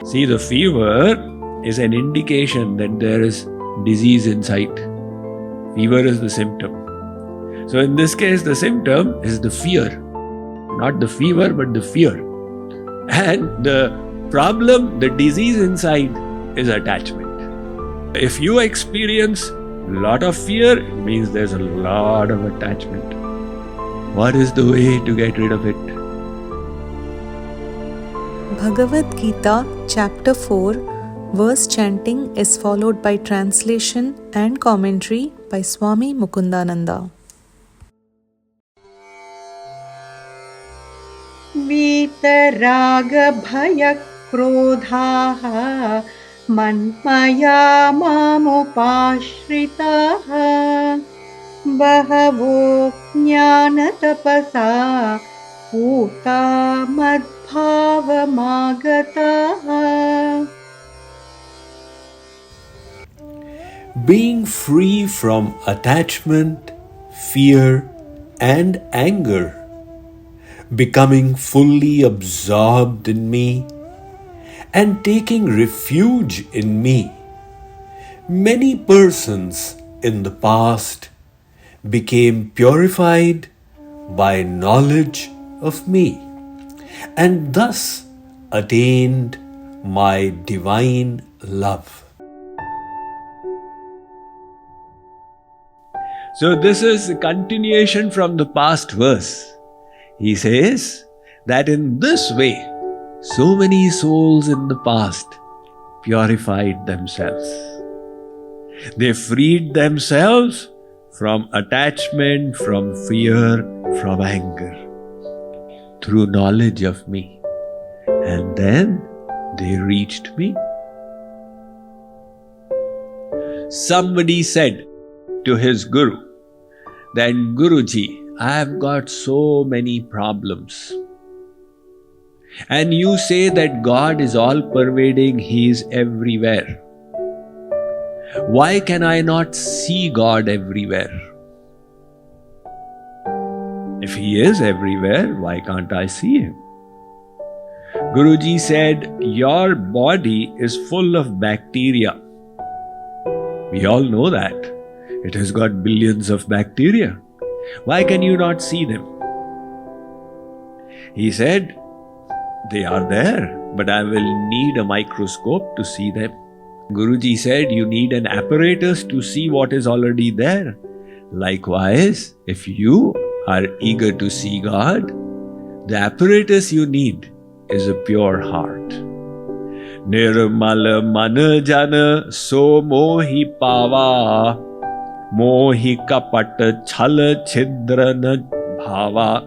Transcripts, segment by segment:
See, the fever is an indication that there is disease inside. Fever is the symptom. So in this case, the symptom is the fear. Not the fever, but the fear. And the problem, the disease inside is attachment. If you experience a lot of fear, it means there's a lot of attachment. What is the way to get rid of it? Bhagavad Gita Chapter 4 verse chanting is followed by translation and commentary by Swami Mukundananda. vita-raga-bhaya-krodha manmaya mamupashritah bahavo jnana-tapasa puta mad-bhavam agatah. Being free from attachment, fear, and anger, becoming fully absorbed in me, and taking refuge in me. Many persons in the past became purified by knowledge of me, and thus attained my divine love. So this is a continuation from the past verse. He says that in this way, so many souls in the past purified themselves. They freed themselves from attachment, from fear, from anger, through knowledge of me. And then they reached me. Somebody said to his guru that, Guruji, I have got so many problems. And you say that God is all-pervading, He is everywhere. Why can I not see God everywhere? If He is everywhere, why can't I see Him? Guruji said, your body is full of bacteria. We all know that. It has got billions of bacteria. Why can you not see them? He said, they are there, but I will need a microscope to see them. Guruji said, you need an apparatus to see what is already there. Likewise, if you are eager to see God, the apparatus you need is a pure heart. Nirmala mana jana so mohi pava mohi kapata chala chidrana bhava.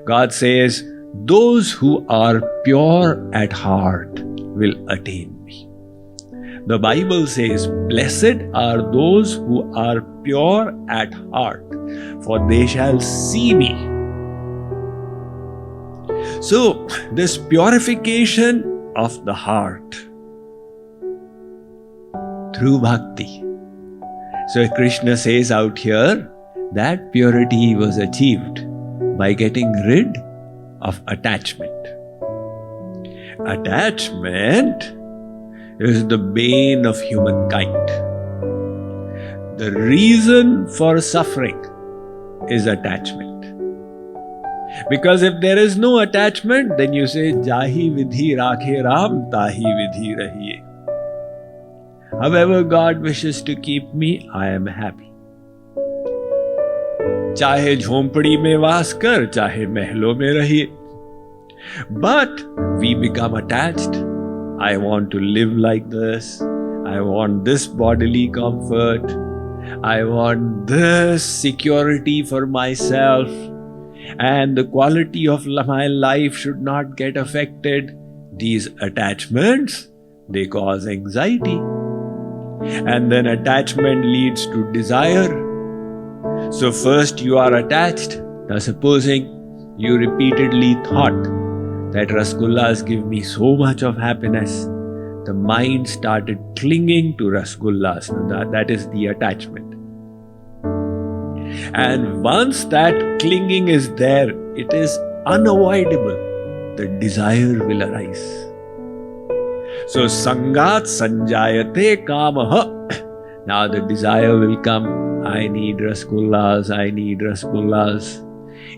God says, those who are pure at heart will attain me. The Bible says, blessed are those who are pure at heart, for they shall see me. So, this purification of the heart through bhakti. So Krishna says out here that purity was achieved by getting rid of attachment. Attachment is the bane of humankind. The reason for suffering is attachment. Because if there is no attachment, then you say, Jahi vidhi rakhe Ram, tahi vidhi rahiye. However God wishes to keep me, I am happy. चाहे झोंपड़ी में वास कर, चाहे महलों में रहिए. But we become attached. I want to live like this. I want this bodily comfort. I want this security for myself. And the quality of my life should not get affected. These attachments, they cause anxiety. And then attachment leads to desire. So first you are attached. Now supposing you repeatedly thought that rasgullas give me so much of happiness, the mind started clinging to rasgullas. That is the attachment. And once that clinging is there, it is unavoidable. The desire will arise. So sangat sanjayate kamaha. Now the desire will come. I need rasgullas, I need rasgullas.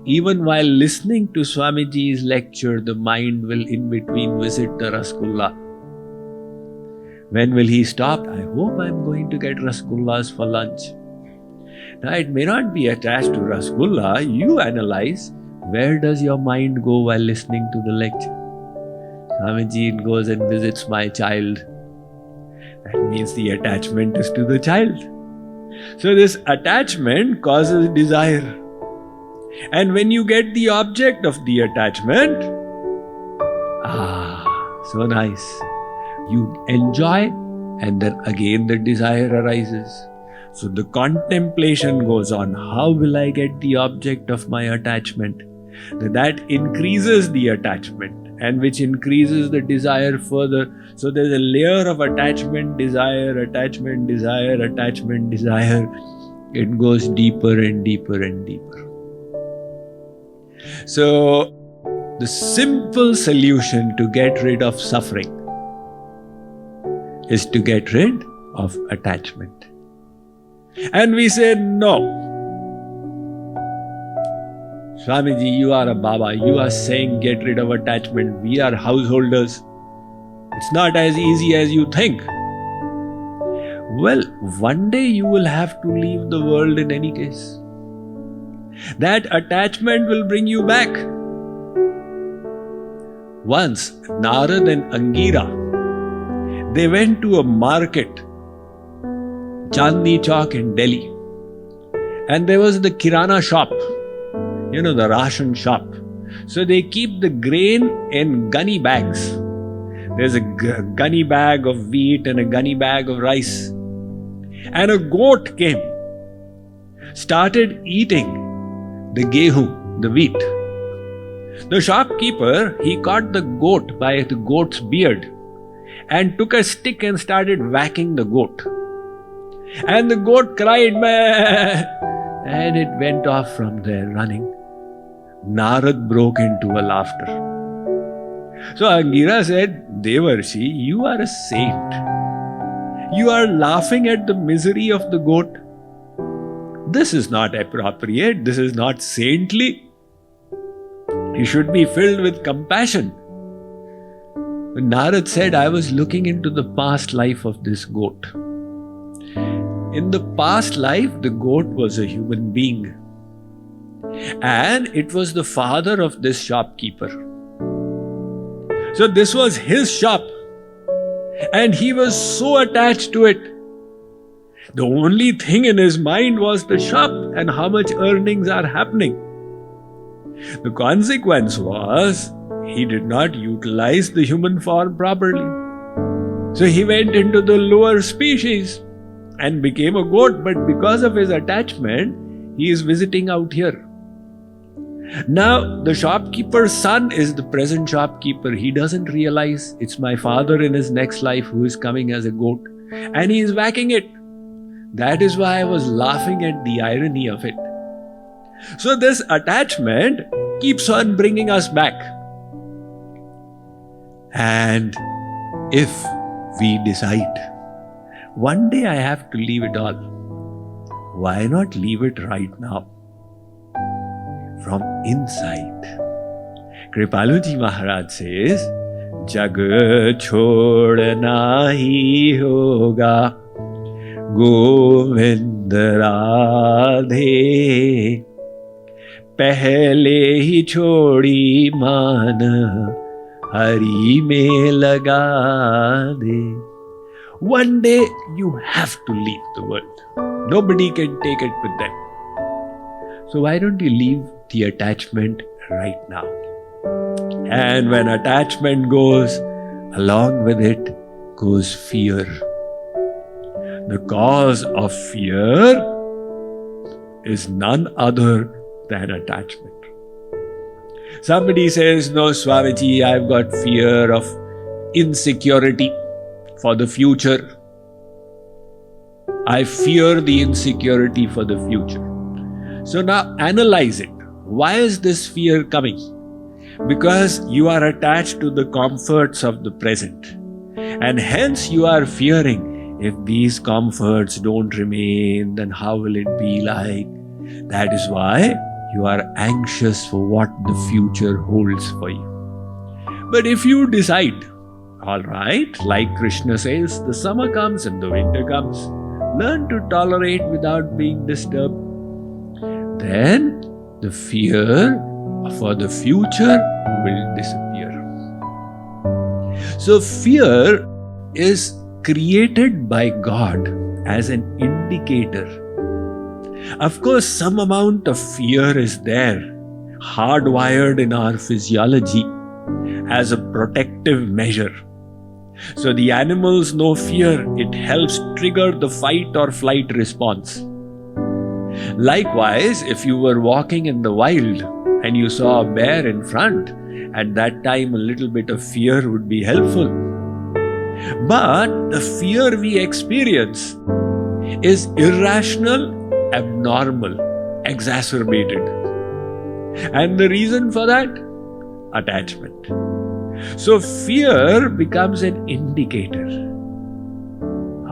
Even while listening to Swamiji's lecture, the mind will in between visit the rasgulla. When will he stop? I hope I'm going to get rasgullas for lunch. Now it may not be attached to rasgulla. You analyze, where does your mind go while listening to the lecture? Swamiji goes and visits my child. That means the attachment is to the child. So this attachment causes desire. And when you get the object of the attachment, so nice. You enjoy, and then again the desire arises. So the contemplation goes on. How will I get the object of my attachment? That increases the attachment, and which increases the desire further. So there's a layer of attachment, desire, attachment, desire, attachment, desire. It goes deeper and deeper and deeper. So the simple solution to get rid of suffering is to get rid of attachment. And we say, no. Swamiji, you are a Baba. You are saying get rid of attachment. We are householders. It's not as easy as you think. Well, one day you will have to leave the world in any case. That attachment will bring you back. Once, Narad and Angira, they went to a market, Chandni Chowk in Delhi. And there was the Kirana shop, the ration shop. So they keep the grain in gunny bags. There's a gunny bag of wheat and a gunny bag of rice. And a goat came, started eating the gehu, the wheat. The shopkeeper, he caught the goat by the goat's beard and took a stick and started whacking the goat. And the goat cried, "Meh," and it went off from there running. Narad broke into a laughter. So Angira said, "Devarshi, you are a saint. You are laughing at the misery of the goat. This is not appropriate. This is not saintly. You should be filled with compassion." Narad said, "I was looking into the past life of this goat. In the past life, the goat was a human being. And it was the father of this shopkeeper. So this was his shop. And he was so attached to it. The only thing in his mind was the shop and how much earnings are happening. The consequence was he did not utilize the human form properly. So he went into the lower species and became a goat, but because of his attachment, he is visiting out here. Now, the shopkeeper's son is the present shopkeeper. He doesn't realize it's my father in his next life who is coming as a goat, and he is whacking it. That is why I was laughing at the irony of it. So this attachment keeps on bringing us back. And if we decide, one day I have to leave it all, why not leave it right now? From inside. Kripaluji Maharaj says, "Jag chhodna hi hoga, Govind Radhe, pehle hi chhodi maan, Hari mein laga de." One day you have to leave the world. Nobody can take it with them. So why don't you leave the attachment right now? And when attachment goes, along with it goes fear. The cause of fear is none other than attachment. Somebody says, "No, Swamiji, I've got fear of insecurity for the future. I fear the insecurity for the future." So now analyze it. Why is this fear coming? Because you are attached to the comforts of the present. And hence you are fearing, if these comforts don't remain, then how will it be like? That is why you are anxious for what the future holds for you. But if you decide, all right, like Krishna says, the summer comes and the winter comes, learn to tolerate without being disturbed, then the fear for the future will disappear. So fear is created by God as an indicator. Of course, some amount of fear is there, hardwired in our physiology as a protective measure. So the animals know fear, it helps trigger the fight or flight response. Likewise, if you were walking in the wild and you saw a bear in front, at that time a little bit of fear would be helpful. But the fear we experience is irrational, abnormal, exacerbated. And the reason for that? Attachment. So fear becomes an indicator.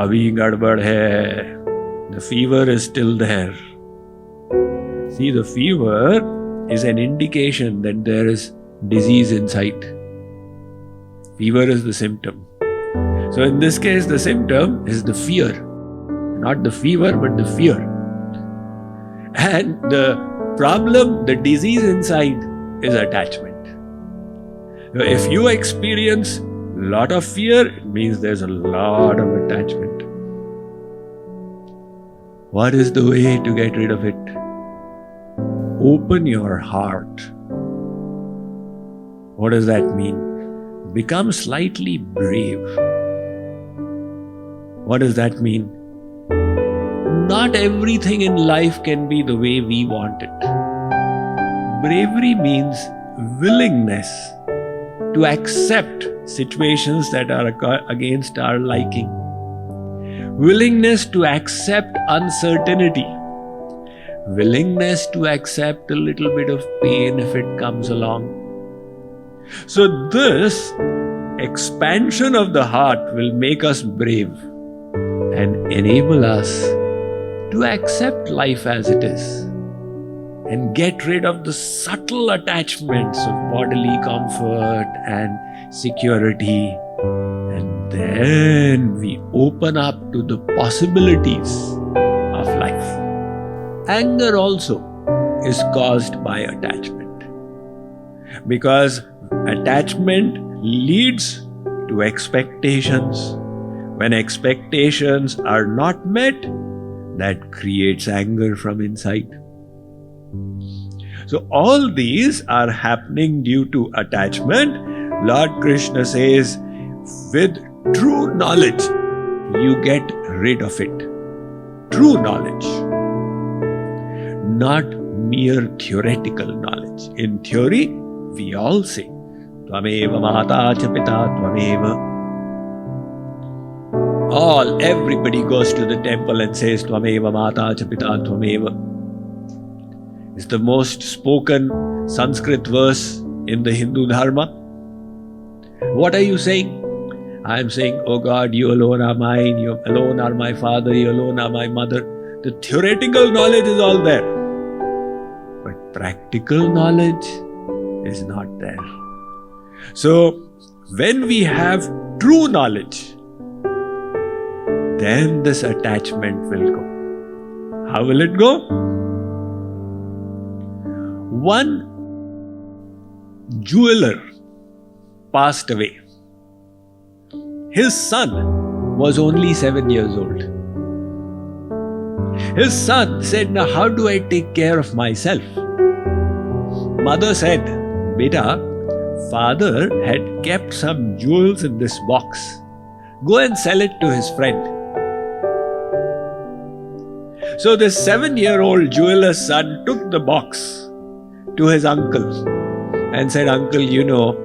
Abhi gadbad hai. The fever is still there. See, the fever is an indication that there is disease inside. Fever is the symptom. So in this case, the symptom is the fear. Not the fever, but the fear. And the problem, the disease inside is attachment. So if you experience a lot of fear, it means there's a lot of attachment. What is the way to get rid of it? Open your heart. What does that mean? Become slightly brave. What does that mean? Not everything in life can be the way we want it. Bravery means willingness to accept situations that are against our liking. Willingness to accept uncertainty. Willingness to accept a little bit of pain if it comes along. So this expansion of the heart will make us brave and enable us to accept life as it is and get rid of the subtle attachments of bodily comfort and security. And then we open up to the possibilities of life. Anger also is caused by attachment, because attachment leads to expectations. When expectations are not met, that creates anger from inside. So all these are happening due to attachment. Lord Krishna says, with true knowledge, you get rid of it. True knowledge, not mere theoretical knowledge. In theory, we all say, Tvameva mahata cha pita tvameva. Everybody goes to the temple and says, Tvameva mahata cha pita tvameva. It's the most spoken Sanskrit verse in the Hindu Dharma. What are you saying? I am saying, oh God, you alone are mine, you alone are my father, you alone are my mother. The theoretical knowledge is all there, but practical knowledge is not there. So, when we have true knowledge, then this attachment will go. How will it go? One jeweler passed away. His son was only 7 years old. His son said, now how do I take care of myself? Mother said, Beta, father had kept some jewels in this box. Go and sell it to his friend. So the 7-year-old jeweler's son took the box to his uncle and said, Uncle, you know,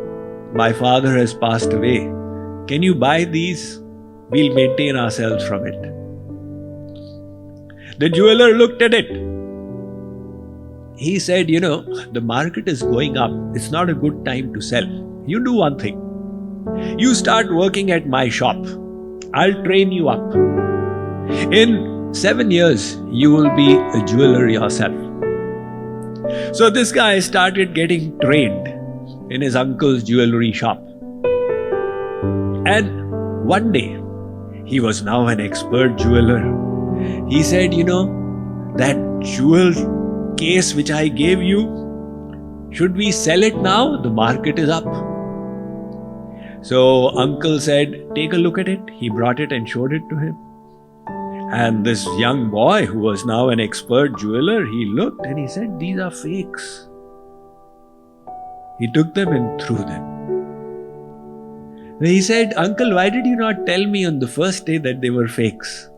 my father has passed away. Can you buy these? We'll maintain ourselves from it. The jeweler looked at it. He said, you know, the market is going up. It's not a good time to sell. You do one thing. You start working at my shop. I'll train you up. In 7 years, you will be a jeweler yourself. So this guy started getting trained in his uncle's jewelry shop. And one day, he was now an expert jeweler. He said, that jewel case which I gave you, should we sell it now? The market is up. So uncle said, take a look at it. He brought it and showed it to him. And this young boy, who was now an expert jeweler, he looked and he said, these are fakes. He took them and threw them. He said, uncle, why did you not tell me on the first day that they were fakes?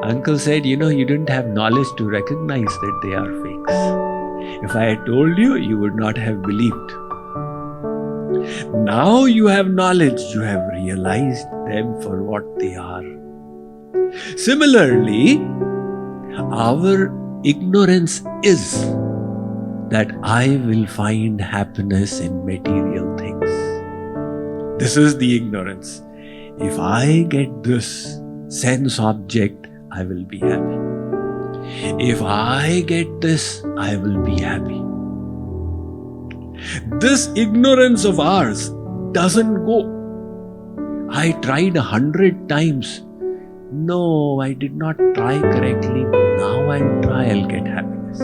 Uncle said, you didn't have knowledge to recognize that they are fakes. If I had told you, you would not have believed. Now you have knowledge, you have realized them for what they are. Similarly, our ignorance is that I will find happiness in material things. This is the ignorance. If I get this sense object, I will be happy. If I get this, I will be happy. This ignorance of ours doesn't go. I tried 100 times. No, I did not try correctly. Now I'll try, I'll get happiness.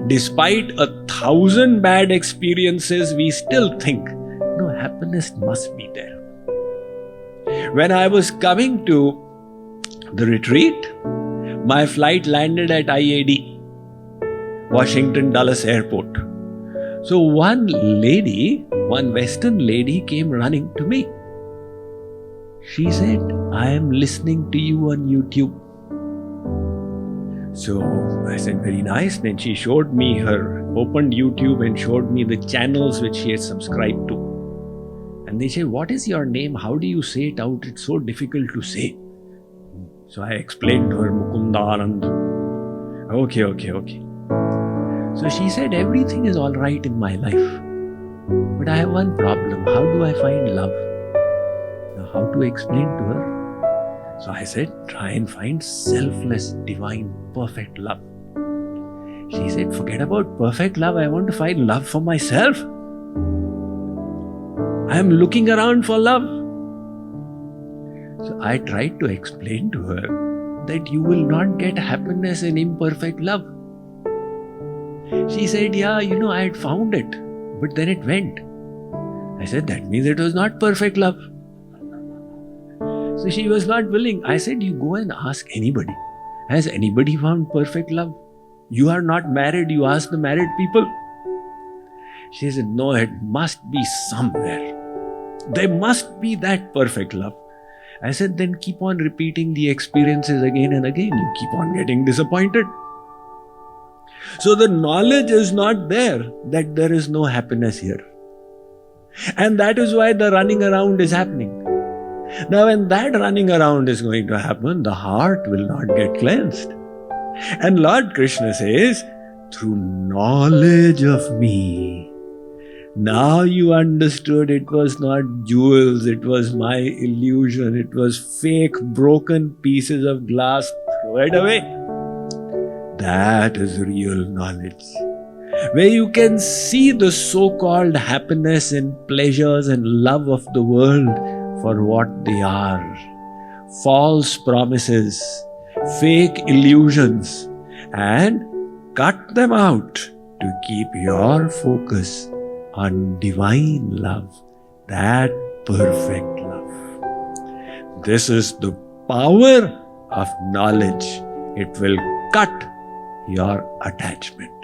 Despite 1,000 bad experiences, we still think, no, happiness must be there. When I was coming to the retreat, my flight landed at IAD, Washington Dulles Airport. So one Western lady came running to me. She said, I am listening to you on YouTube. So I said, very nice. Then she showed me opened YouTube and showed me the channels which she had subscribed to. And they said, what is your name? How do you say it out? It's so difficult to say. So I explained to her, Mukundananda. Okay. So she said, everything is all right in my life. But I have one problem. How do I find love? Now, how to explain to her? So I said, try and find selfless, divine, perfect love. She said, forget about perfect love. I want to find love for myself. I am looking around for love. So I tried to explain to her that you will not get happiness in imperfect love. She said, yeah, I had found it, but then it went. I said, that means it was not perfect love. So she was not willing. I said, you go and ask anybody. Has anybody found perfect love? You are not married, you ask the married people. She said, no, it must be somewhere. There must be that perfect love. I said, then keep on repeating the experiences again and again. You keep on getting disappointed. So the knowledge is not there that there is no happiness here. And that is why the running around is happening. Now when that running around is going to happen, the heart will not get cleansed. And Lord Krishna says, through knowledge of me, now you understood it was not jewels, it was my illusion, it was fake broken pieces of glass, throw it away. That is real knowledge, where you can see the so-called happiness and pleasures and love of the world for what they are. False promises, fake illusions, and cut them out to keep your focus on divine love, that perfect love. This is the power of knowledge. It will cut your attachment.